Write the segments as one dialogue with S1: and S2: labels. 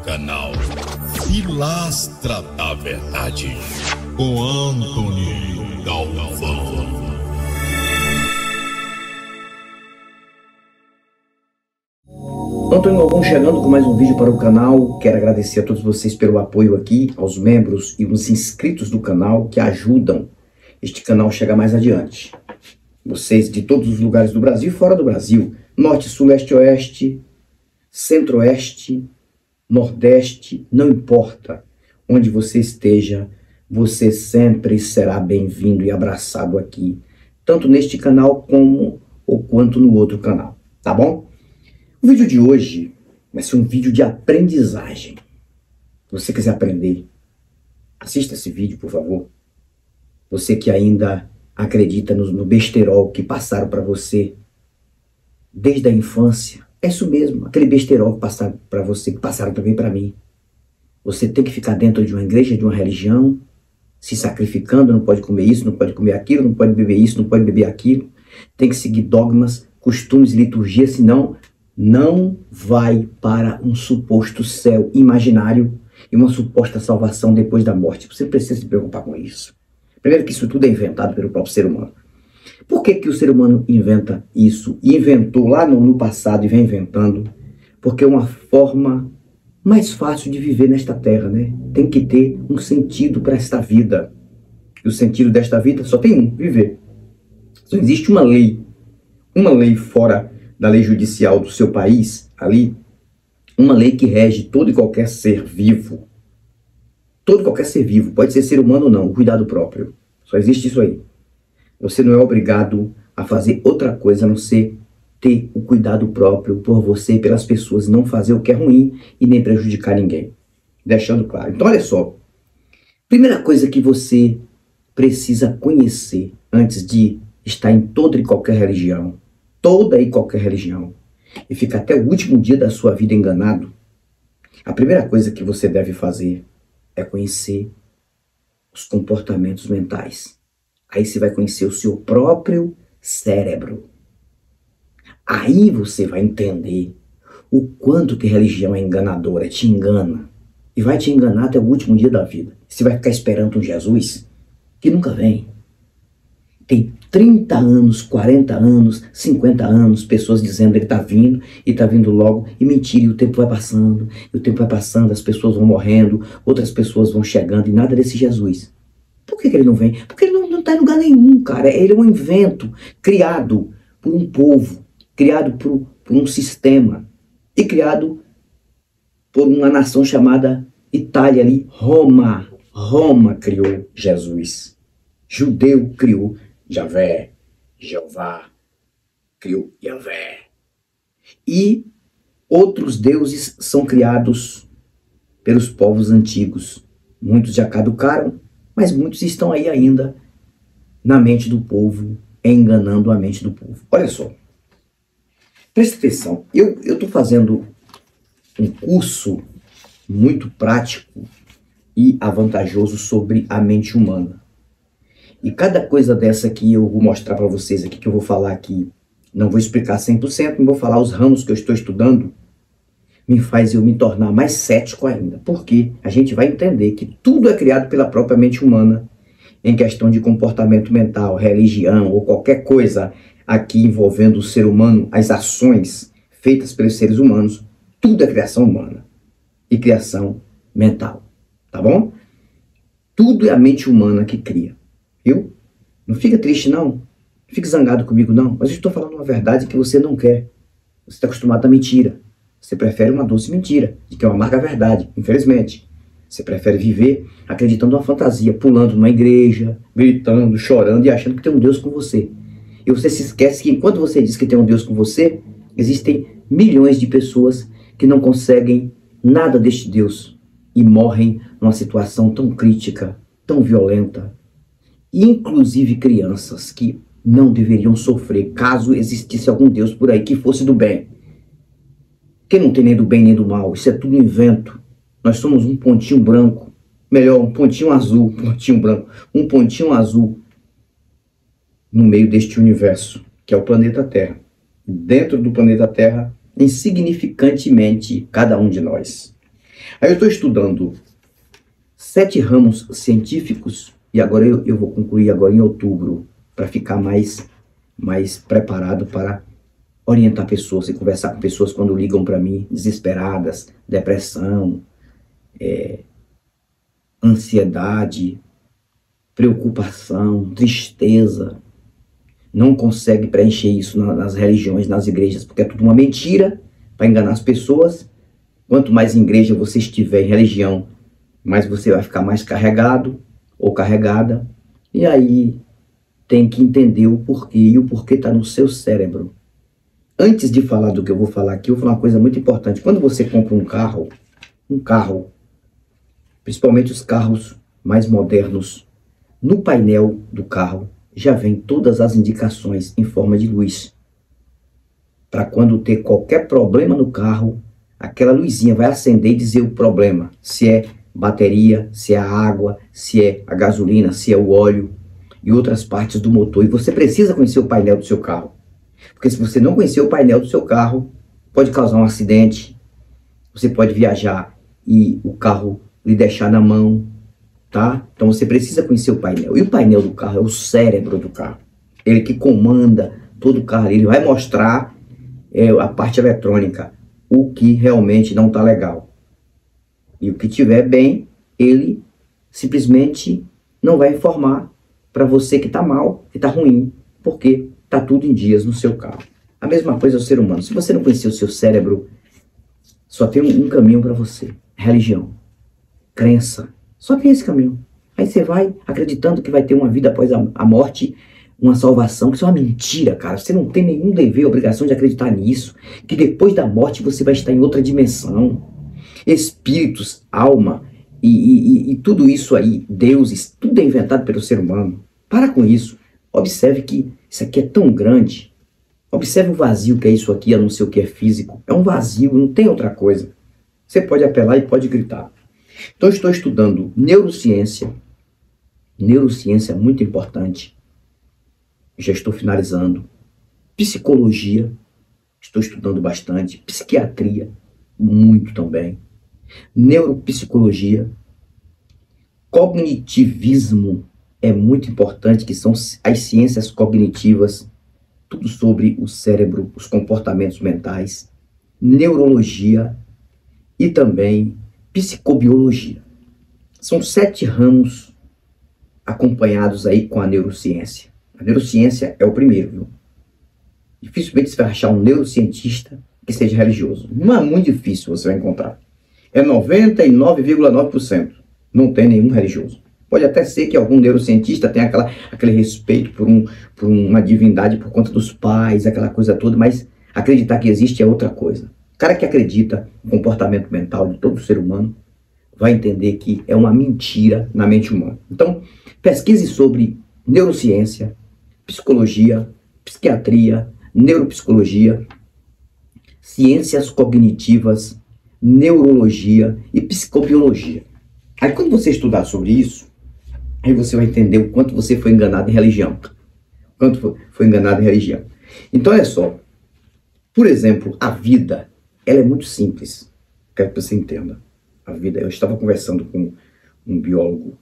S1: canal Pilastra da Verdade, com Antony Galvão.
S2: Antony Galvão chegando com mais um vídeo para o canal. Quero agradecer a todos vocês pelo apoio aqui, aos membros e os inscritos do canal que ajudam este canal a chegar mais adiante. Vocês de todos os lugares do Brasil e fora do Brasil, norte, sul, leste, oeste, centro-oeste, nordeste, não importa onde você esteja, você sempre será bem-vindo e abraçado aqui, tanto neste canal como ou quanto no outro canal, tá bom? O vídeo de hoje vai ser um vídeo de aprendizagem. Se você quiser aprender, assista esse vídeo, por favor. Você que ainda acredita no besterol que passaram para você desde a infância, é isso mesmo, aquele besterol que passaram para você, que passaram também para mim. Você tem que ficar dentro de uma igreja, de uma religião, se sacrificando, não pode comer isso, não pode comer aquilo, não pode beber isso, não pode beber aquilo. Tem que seguir dogmas, costumes e liturgia, senão não vai para um suposto céu imaginário e uma suposta salvação depois da morte. Você precisa se preocupar com isso. Primeiro que isso tudo é inventado pelo próprio ser humano. Por que o ser humano inventa isso? E inventou lá no passado e vem inventando? Porque é uma forma mais fácil de viver nesta terra, né? Tem que ter um sentido para esta vida. E o sentido desta vida só tem um, viver. Só existe uma lei fora da lei judicial do seu país, ali, uma lei que rege todo e qualquer ser vivo. Todo e qualquer ser vivo, pode ser ser humano ou não, o cuidado próprio. Só existe isso aí. Você não é obrigado a fazer outra coisa a não ser ter o cuidado próprio por você e pelas pessoas, não fazer o que é ruim e nem prejudicar ninguém. Deixando claro. Então olha só, primeira coisa que você precisa conhecer antes de estar em toda e qualquer religião, e ficar até o último dia da sua vida enganado, a primeira coisa que você deve fazer é conhecer os comportamentos mentais. Aí você vai conhecer o seu próprio cérebro. Aí você vai entender o quanto que religião é enganadora, te engana. E vai te enganar até o último dia da vida. Você vai ficar esperando um Jesus que nunca vem. Tem 30 anos, 40 anos, 50 anos, pessoas dizendo que ele está vindo e está vindo logo. E mentira, e o tempo vai passando, as pessoas vão morrendo, outras pessoas vão chegando e nada desse Jesus. Por que ele não vem? Porque ele não está em lugar nenhum, cara. Ele é um invento criado por um povo, criado por um sistema e criado por uma nação chamada Itália ali, Roma. Roma criou Jesus. Judeu criou Javé. Jeová criou Yahvé. E outros deuses são criados pelos povos antigos. Muitos já caducaram, mas muitos estão aí ainda na mente do povo, enganando a mente do povo. Olha só, presta atenção, eu estou fazendo um curso muito prático e avantajoso sobre a mente humana. E cada coisa dessa que eu vou mostrar para vocês aqui, que eu vou falar aqui, não vou explicar 100%, não vou falar os ramos que eu estou estudando, me faz eu me tornar mais cético ainda. Porque a gente vai entender que tudo é criado pela própria mente humana, em questão de comportamento mental, religião ou qualquer coisa aqui envolvendo o ser humano, as ações feitas pelos seres humanos, tudo é criação humana e criação mental, tá bom? Tudo é a mente humana que cria, viu? Não fica triste não, não fique zangado comigo não, mas eu estou falando uma verdade que você não quer. Você está acostumado à mentira. Você prefere uma doce mentira, de que é uma amarga verdade, infelizmente. Você prefere viver acreditando numa fantasia, pulando numa igreja, gritando, chorando e achando que tem um Deus com você. E você se esquece que enquanto você diz que tem um Deus com você, existem milhões de pessoas que não conseguem nada deste Deus e morrem numa situação tão crítica, tão violenta. Inclusive crianças que não deveriam sofrer caso existisse algum Deus por aí que fosse do bem. Que não tem nem do bem nem do mal, isso é tudo invento. Nós somos um pontinho branco, melhor, um pontinho azul, pontinho branco, um pontinho azul no meio deste universo, que é o planeta Terra. Dentro do planeta Terra, insignificantemente, cada um de nós. Aí eu estou estudando 7 ramos científicos e agora eu vou concluir agora em outubro para ficar mais preparado para orientar pessoas e conversar com pessoas quando ligam para mim desesperadas, depressão, ansiedade, preocupação, tristeza. Não consegue preencher isso nas religiões, nas igrejas, porque é tudo uma mentira para enganar as pessoas. Quanto mais em igreja você estiver, em religião, mais você vai ficar mais carregado ou carregada. E aí tem que entender o porquê, e o porquê está no seu cérebro. Antes de falar do que eu vou falar aqui, eu vou falar uma coisa muito importante. Quando você compra um carro, principalmente os carros mais modernos, no painel do carro já vem todas as indicações em forma de luz. Para quando ter qualquer problema no carro, aquela luzinha vai acender e dizer o problema. Se é bateria, se é a água, se é a gasolina, se é o óleo e outras partes do motor. E você precisa conhecer o painel do seu carro. Porque se você não conhecer o painel do seu carro, pode causar um acidente. Você pode viajar e o carro lhe deixar na mão, tá? Então você precisa conhecer o painel. E o painel do carro é o cérebro do carro. Ele que comanda todo o carro. Ele vai mostrar a parte eletrônica, o que realmente não está legal. E o que estiver bem, ele simplesmente não vai informar para você que está mal, que está ruim, porque está tudo em dias no seu carro. A mesma coisa é o ser humano. Se você não conhecer o seu cérebro, só tem um caminho para você: religião, crença. Só tem esse caminho. Aí você vai acreditando que vai ter uma vida após a morte, uma salvação, que isso é uma mentira, cara. Você não tem nenhum dever, obrigação de acreditar nisso, que depois da morte você vai estar em outra dimensão. Espíritos, alma e tudo isso aí, deuses, tudo é inventado pelo ser humano. Para com isso. Observe que isso aqui é tão grande. Observe o vazio que é isso aqui, a não ser o que é físico. É um vazio, não tem outra coisa. Você pode apelar e pode gritar. Então eu estou estudando neurociência. Neurociência é muito importante. Já estou finalizando. Psicologia. Estou estudando bastante. Psiquiatria. Muito também. Neuropsicologia. Cognitivismo é muito importante, que são as ciências cognitivas. Tudo sobre o cérebro, os comportamentos mentais. Neurologia e também psicobiologia. São 7 ramos acompanhados aí com a neurociência. A neurociência é o primeiro, viu? Dificilmente você vai achar um neurocientista que seja religioso. Não é muito difícil você vai encontrar. É 99,9%. Não tem nenhum religioso. Pode até ser que algum neurocientista tenha aquele respeito por uma divindade por conta dos pais, aquela coisa toda, mas acreditar que existe é outra coisa. O cara que acredita no comportamento mental de todo ser humano vai entender que é uma mentira na mente humana. Então, pesquise sobre neurociência, psicologia, psiquiatria, neuropsicologia, ciências cognitivas, neurologia e psicobiologia. Aí quando você estudar sobre isso, aí você vai entender o quanto você foi enganado em religião. O quanto foi enganado em religião. Então olha só, por exemplo, a vida, ela é muito simples. Quero que você entenda. A vida, eu estava conversando com um biólogo,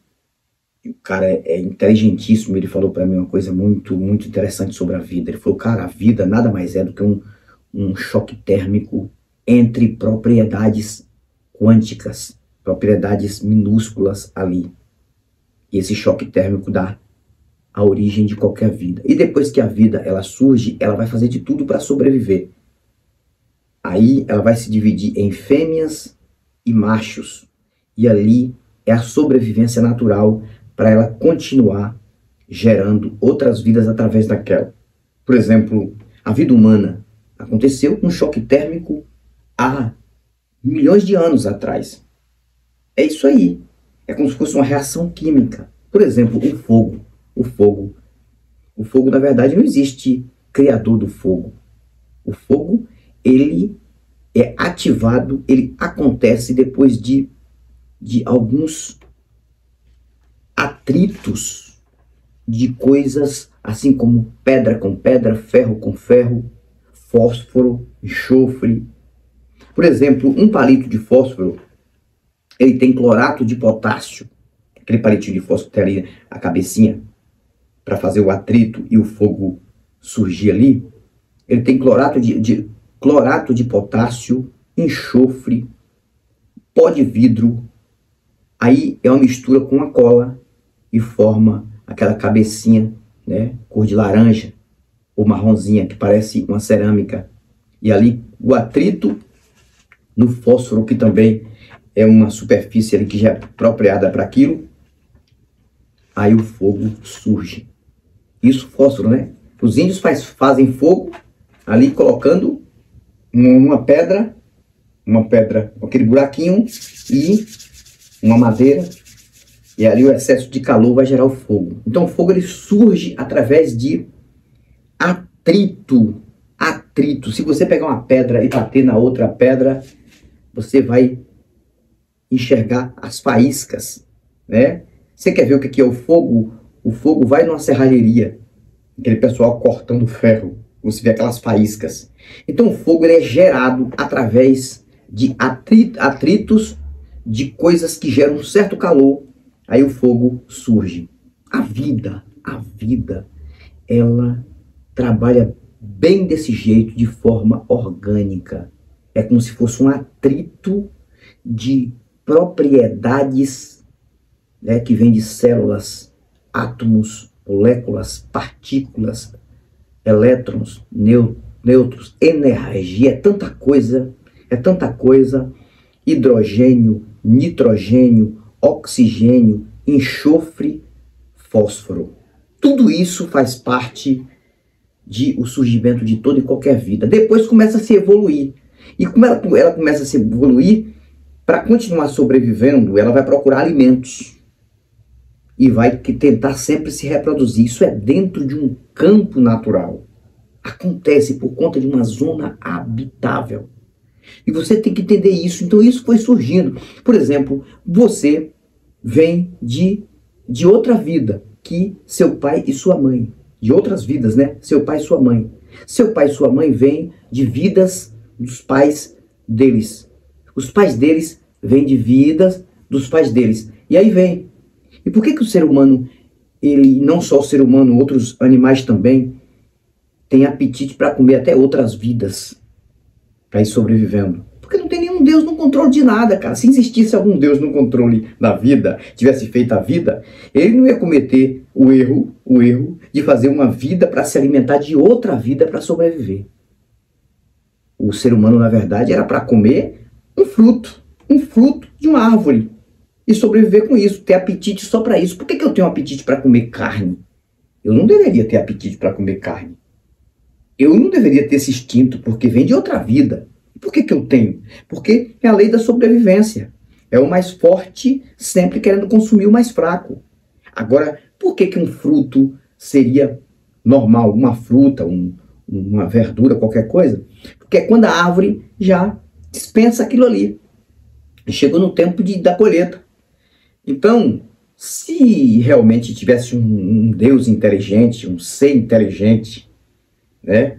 S2: e o cara é inteligentíssimo, ele falou para mim uma coisa muito, muito interessante sobre a vida. Ele falou, cara, a vida nada mais é do que um choque térmico entre propriedades quânticas, propriedades minúsculas ali. E esse choque térmico dá a origem de qualquer vida. E depois que a vida ela surge, ela vai fazer de tudo para sobreviver. Aí ela vai se dividir em fêmeas e machos. E ali é a sobrevivência natural para ela continuar gerando outras vidas através daquela. Por exemplo, a vida humana aconteceu um choque térmico há milhões de anos atrás. É isso aí. É como se fosse uma reação química. Por exemplo, o fogo. O fogo, na verdade, não existe criador do fogo. O fogo, ele é ativado, ele acontece depois de alguns atritos de coisas, assim como pedra com pedra, ferro com ferro, fósforo, enxofre. Por exemplo, um palito de fósforo, ele tem clorato de potássio, aquele palitinho de fósforo que tem ali a cabecinha, para fazer o atrito e o fogo surgir ali. Ele tem clorato de potássio, enxofre, pó de vidro. Aí é uma mistura com a cola e forma aquela cabecinha, né, cor de laranja ou marronzinha, que parece uma cerâmica. E ali o atrito no fósforo, que também é uma superfície ali que já é apropriada para aquilo. Aí o fogo surge. Isso, fósforo, né? Os índios fazem fogo ali colocando uma pedra, com aquele buraquinho e uma madeira. E ali o excesso de calor vai gerar o fogo. Então o fogo ele surge através de atrito. Atrito. Se você pegar uma pedra e bater na outra pedra, você vai enxergar as faíscas, né? Você quer ver o que é o fogo? O fogo vai numa serralheria, aquele pessoal cortando ferro, você vê aquelas faíscas. Então o fogo ele é gerado através de atritos de coisas que geram um certo calor, aí o fogo surge. A vida, ela trabalha bem desse jeito, de forma orgânica. É como se fosse um atrito de propriedades, né, que vem de células, átomos, moléculas, partículas, elétrons, nêutrons, energia, é tanta coisa, hidrogênio, nitrogênio, oxigênio, enxofre, fósforo. Tudo isso faz parte o surgimento de toda e qualquer vida. Depois começa a se evoluir. E como ela começa a se evoluir, para continuar sobrevivendo, ela vai procurar alimentos. E vai tentar sempre se reproduzir. Isso é dentro de um campo natural. Acontece por conta de uma zona habitável. E você tem que entender isso. Então isso foi surgindo. Por exemplo, você vem de outra vida que seu pai e sua mãe. De outras vidas, né? Seu pai e sua mãe. Seu pai e sua mãe vêm de vidas dos pais deles. Os pais deles vêm de vidas dos pais deles. E aí vem. E por que o ser humano, ele, não só o ser humano, outros animais também, tem apetite para comer até outras vidas, para ir sobrevivendo? Porque não tem nenhum Deus no controle de nada, cara. Se existisse algum Deus no controle da vida, tivesse feito a vida, ele não ia cometer o erro de fazer uma vida para se alimentar de outra vida para sobreviver. O ser humano, na verdade, era para comer um fruto de uma árvore e sobreviver com isso, ter apetite só para isso. Por que eu tenho apetite para comer carne? Eu não deveria ter apetite para comer carne. Eu não deveria ter esse instinto, porque vem de outra vida. Por que eu tenho? Porque é a lei da sobrevivência. É o mais forte sempre querendo consumir o mais fraco. Agora, por que um fruto seria normal? Uma fruta, uma verdura, qualquer coisa? Porque é quando a árvore já dispensa aquilo ali. Chegou no tempo da colheita. Então, se realmente tivesse um Deus inteligente, um ser inteligente, né?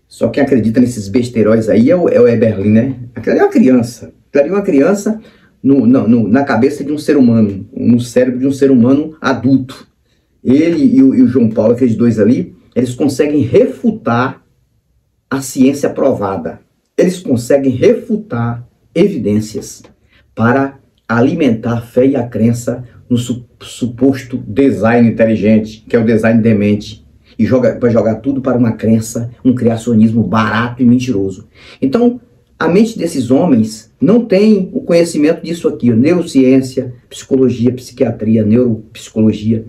S2: Só quem acredita nesses besteiróis aí é o Eberlin, né? Aquela é uma criança. Aquela é uma criança na cabeça de um ser humano, no cérebro de um ser humano adulto. Ele e o João Paulo, aqueles dois ali, eles conseguem refutar a ciência provada. Eles conseguem refutar evidências para alimentar a fé e a crença no suposto design inteligente, que é o design demente, e vai jogar tudo para uma crença, um criacionismo barato e mentiroso. Então, a mente desses homens não tem o conhecimento disso aqui, neurociência, psicologia, psiquiatria, neuropsicologia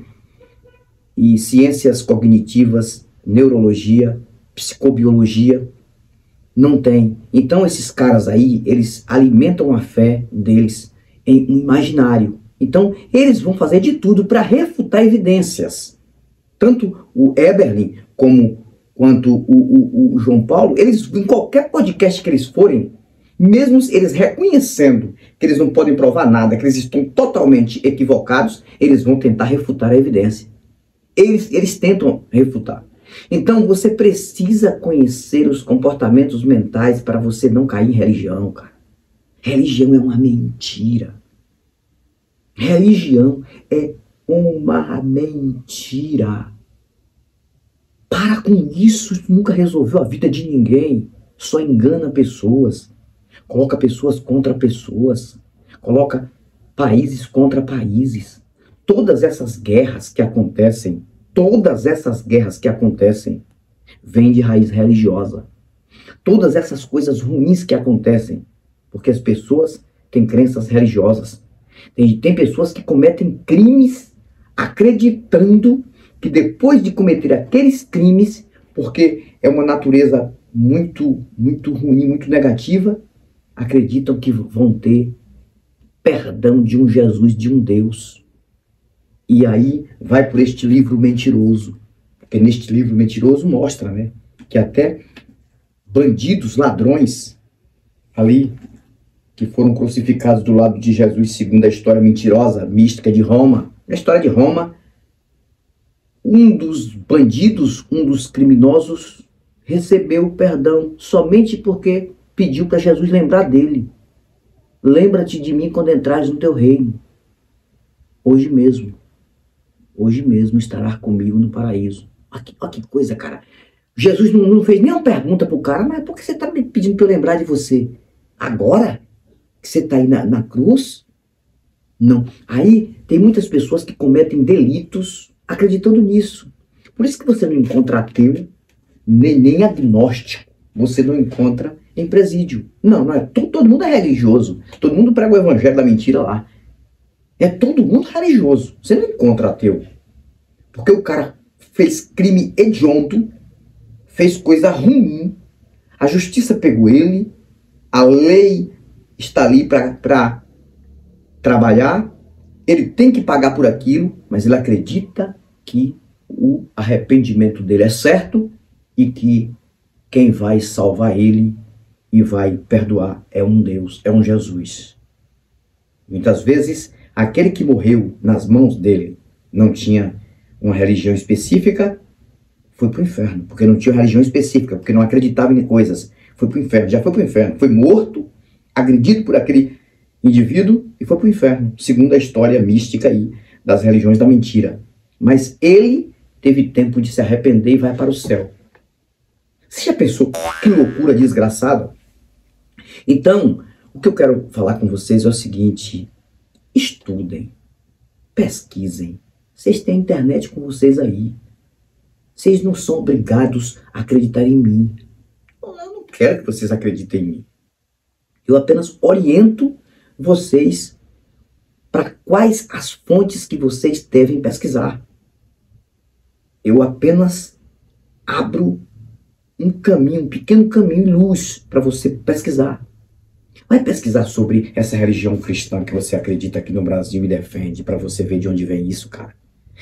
S2: e ciências cognitivas, neurologia, psicobiologia, não tem. Então esses caras aí, eles alimentam a fé deles em um imaginário. Então eles vão fazer de tudo para refutar evidências. Tanto o Eberlin quanto o João Paulo, eles, em qualquer podcast que eles forem, mesmo eles reconhecendo que eles não podem provar nada, que eles estão totalmente equivocados, eles vão tentar refutar a evidência. Eles tentam refutar. Então você precisa conhecer os comportamentos mentais para você não cair em religião, cara. Religião é uma mentira. Religião é uma mentira. Para com isso nunca resolveu a vida de ninguém. Só engana pessoas. Coloca pessoas contra pessoas. Coloca países contra países. Todas essas guerras que acontecem, vêm de raiz religiosa. Todas essas coisas ruins que acontecem, porque as pessoas têm crenças religiosas. Tem pessoas que cometem crimes acreditando que depois de cometer aqueles crimes, porque é uma natureza muito ruim, muito negativa, acreditam que vão ter perdão de um Jesus, de um Deus. E aí vai por este livro mentiroso. Porque neste livro mentiroso mostra, né, que até bandidos, ladrões, ali, que foram crucificados do lado de Jesus, segundo a história mentirosa, mística de Roma. Na história de Roma, um dos bandidos, um dos criminosos, recebeu perdão somente porque pediu para Jesus lembrar dele. Lembra-te de mim quando entrares no teu reino. Hoje mesmo estarás comigo no paraíso. Olha que coisa, cara. Jesus não fez nenhuma pergunta pro cara, mas por que você está me pedindo para eu lembrar de você? Agora que você está aí na cruz? Não. Aí tem muitas pessoas que cometem delitos acreditando nisso. Por isso que você não encontra ateu, nem agnóstico. Você não encontra em presídio. Não é. Todo mundo é religioso. Todo mundo prega o evangelho da mentira lá. É todo mundo religioso. Você não encontra ateu. Porque o cara fez crime hediondo, fez coisa ruim, a justiça pegou ele, a lei está ali para trabalhar, ele tem que pagar por aquilo, mas ele acredita que o arrependimento dele é certo e que quem vai salvar ele e vai perdoar é um Deus, é um Jesus. Muitas vezes, aquele que morreu nas mãos dele não tinha uma religião específica, foi para o inferno, porque não tinha religião específica, porque não acreditava em coisas. Foi para o inferno, já foi para o inferno. Foi morto, agredido por aquele indivíduo e foi para o inferno, segundo a história mística aí das religiões da mentira. Mas ele teve tempo de se arrepender e vai para o céu. Você já pensou que loucura desgraçada? Então, o que eu quero falar com vocês é o seguinte: estudem, pesquisem. Vocês têm internet com vocês aí. Vocês não são obrigados a acreditar em mim. Eu não quero que vocês acreditem em mim. Eu apenas oriento vocês para quais as fontes que vocês devem pesquisar. Eu apenas abro um caminho, um pequeno caminho e luz para você pesquisar. Vai pesquisar sobre essa religião cristã que você acredita aqui no Brasil e defende, para você ver de onde vem isso, cara.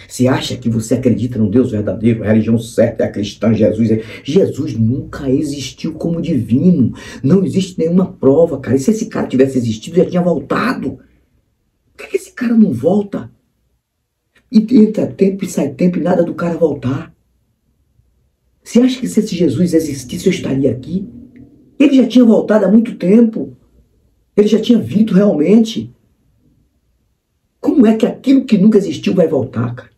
S2: Você acha que você acredita no Deus verdadeiro, a religião certa é a cristã, Jesus é... Jesus nunca existiu como divino. Não existe nenhuma prova, cara. E se esse cara tivesse existido, já tinha voltado. Por que esse cara não volta? E entra tempo e sai tempo e nada do cara voltar. Você acha que se esse Jesus existisse, eu estaria aqui? Ele já tinha voltado há muito tempo. Ele já tinha vindo realmente. Como é que aquilo que nunca existiu vai voltar, cara?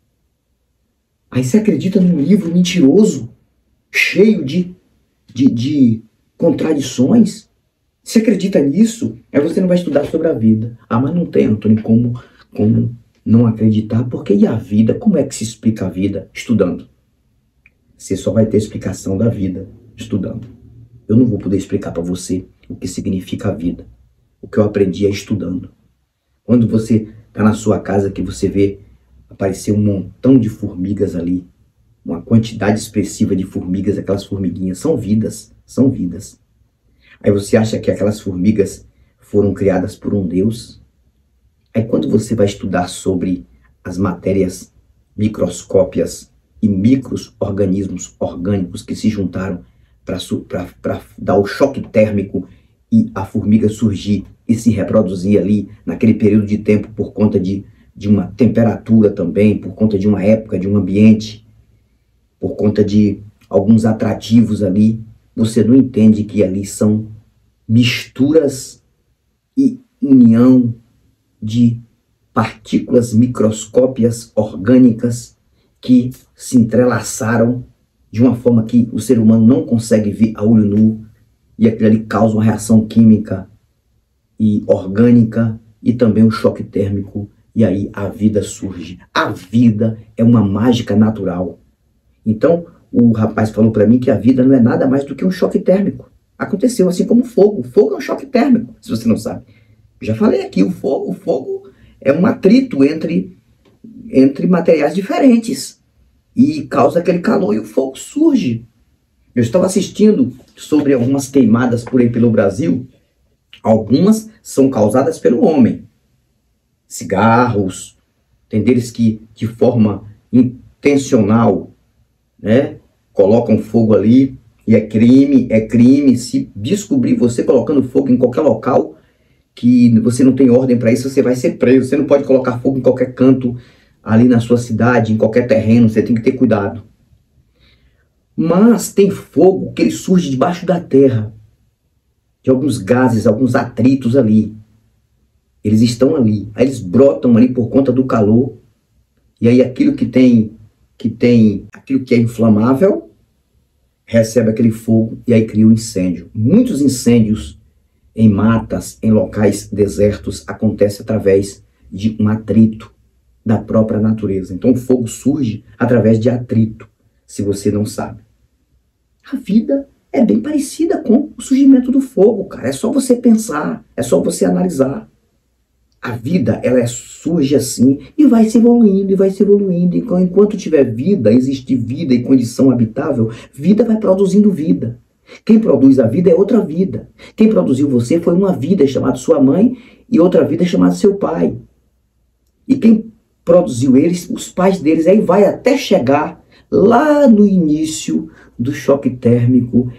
S2: Aí você acredita num livro mentiroso, cheio de contradições? Você acredita nisso? Aí você não vai estudar sobre a vida. Ah, mas não tem, Antônio, como não acreditar? Porque e a vida? Como é que se explica a vida? Estudando. Você só vai ter explicação da vida estudando. Eu não vou poder explicar para você o que significa a vida. O que eu aprendi é estudando. Quando você está na sua casa, que você vê aparecer um montão de formigas ali, uma quantidade expressiva de formigas, aquelas formiguinhas, são vidas, são vidas. Aí você acha que aquelas formigas foram criadas por um Deus? Aí quando você vai estudar sobre as matérias microscópias e micro-organismos orgânicos que se juntaram para dar o choque térmico e a formiga surgir e se reproduzir ali naquele período de tempo por conta de uma temperatura também, por conta de uma época, de um ambiente, por conta de alguns atrativos ali, você não entende que ali são misturas e união de partículas microscópicas orgânicas que se entrelaçaram de uma forma que o ser humano não consegue ver a olho nu, e aquilo ali causa uma reação química e orgânica e também um choque térmico, e aí a vida surge. A vida é uma mágica natural. Então, o rapaz falou para mim que a vida não é nada mais do que um choque térmico. Aconteceu assim como o fogo. O fogo é um choque térmico, se você não sabe. Eu já falei aqui, o fogo é um atrito entre materiais diferentes e causa aquele calor e o fogo surge. Eu estava assistindo sobre algumas queimadas por aí pelo Brasil. Algumas são causadas pelo homem. Cigarros, tem deles que de forma intencional, né, colocam fogo ali, e é crime. Se descobrir você colocando fogo em qualquer local que você não tem ordem para isso, você vai ser preso. Você não pode colocar fogo em qualquer canto ali na sua cidade, em qualquer terreno, você tem que ter cuidado. Mas tem fogo que ele surge debaixo da terra, de alguns gases, alguns atritos ali. Eles estão ali, aí eles brotam ali por conta do calor, e aí aquilo aquilo que é inflamável, recebe aquele fogo e aí cria um incêndio. Muitos incêndios em matas, em locais desertos, acontecem através de um atrito da própria natureza. Então o fogo surge através de atrito, se você não sabe. A vida é bem parecida com o surgimento do fogo, cara. É só você pensar, é só você analisar. A vida, ela surge assim e vai se evoluindo, e vai se evoluindo. Enquanto tiver vida, existe vida e condição habitável, vida vai produzindo vida. Quem produz a vida é outra vida. Quem produziu você foi uma vida chamada sua mãe e outra vida chamada seu pai. E quem produziu eles, os pais deles, aí vai até chegar lá no início do choque térmico.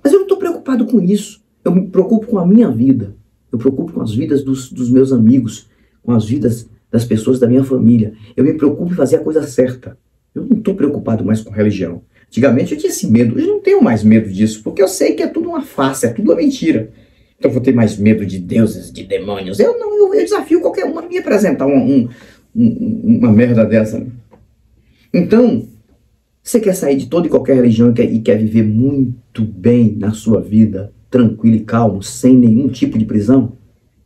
S2: Mas eu não estou preocupado com isso. Eu me preocupo com a minha vida. Eu me preocupo com as vidas dos meus amigos, com as vidas das pessoas da minha família. Eu me preocupo em fazer a coisa certa. Eu não estou preocupado mais com religião. Antigamente eu tinha esse medo. Hoje eu não tenho mais medo disso, porque eu sei que é tudo uma farsa, é tudo uma mentira. Então eu vou ter mais medo de deuses, de demônios. Eu desafio qualquer um a me apresentar uma merda dessa. Então, você quer sair de toda e qualquer religião e quer viver muito bem na sua vida, tranquilo e calmo, sem nenhum tipo de prisão?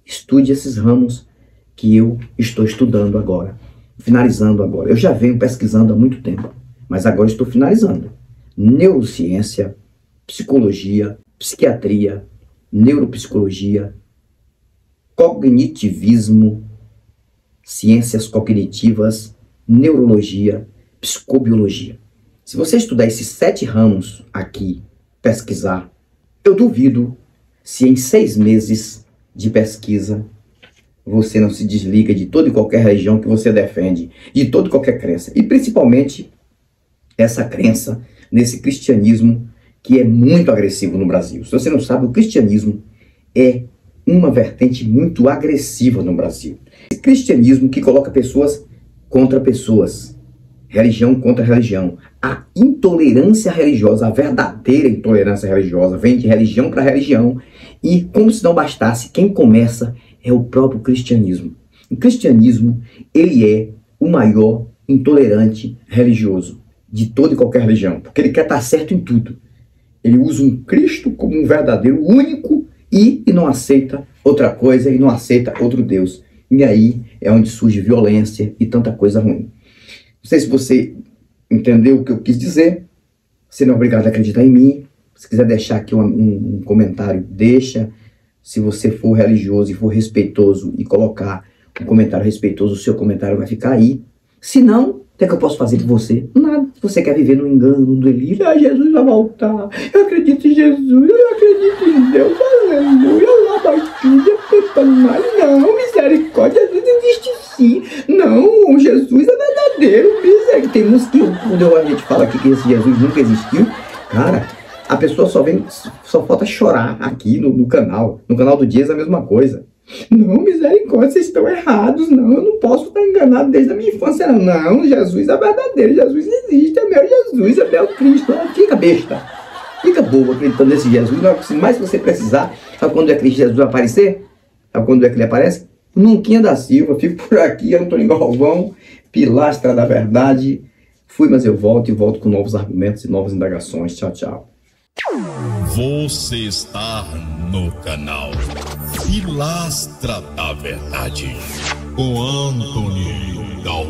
S2: Estude esses ramos que eu estou estudando agora, finalizando agora. Eu já venho pesquisando há muito tempo, mas agora estou finalizando. Neurociência, psicologia, psiquiatria, neuropsicologia, cognitivismo, ciências cognitivas, neurologia, psicobiologia. Se você estudar esses 7 ramos aqui, pesquisar, eu duvido se em 6 meses de pesquisa você não se desliga de toda e qualquer religião que você defende, de toda e qualquer crença. E principalmente essa crença nesse cristianismo que é muito agressivo no Brasil. Se você não sabe, o cristianismo é uma vertente muito agressiva no Brasil. Esse cristianismo que coloca pessoas contra pessoas, religião contra religião. A intolerância religiosa, a verdadeira intolerância religiosa, vem de religião para religião. E como se não bastasse, quem começa é o próprio cristianismo. O cristianismo, ele é o maior intolerante religioso de toda e qualquer religião, porque ele quer estar certo em tudo. Ele usa um Cristo como um verdadeiro, único, e não aceita outra coisa, e não aceita outro Deus. E aí é onde surge violência e tanta coisa ruim. Não sei se você entendeu o que eu quis dizer. Você não é obrigado a acreditar em mim. Se quiser deixar aqui um comentário, deixa. Se você for religioso e for respeitoso e colocar um comentário respeitoso, o seu comentário vai ficar aí. Se não, o que é que eu posso fazer por você? Nada. Se você quer viver no engano, no delírio, Jesus vai voltar. Eu acredito em Jesus, eu acredito em Deus, aleluia, não, misericórdia, Jesus existe sim. Não, Jesus é verdadeiro, misericórdia. Tem uns que, quando a gente fala aqui que esse Jesus nunca existiu, cara, a pessoa só falta chorar aqui no canal. No canal do Dias é a mesma coisa. Não, misericórdia, vocês estão errados. Não, eu não posso estar enganado desde a minha infância. Não, Jesus é verdadeiro, Jesus existe, é meu Jesus, é meu Cristo. Não, fica besta, fica bobo acreditando nesse Jesus. Não, mais que você precisar, sabe quando é Cristo Jesus vai aparecer? Sabe quando é que ele aparece? Nunquinha da Silva. Fico por aqui, Antônio Galvão, pilastra da verdade. Fui, mas eu volto e volto com novos argumentos e novas indagações. Tchau, tchau.
S1: Você está no canal Pilastra da Verdade, com Antônio Galvão.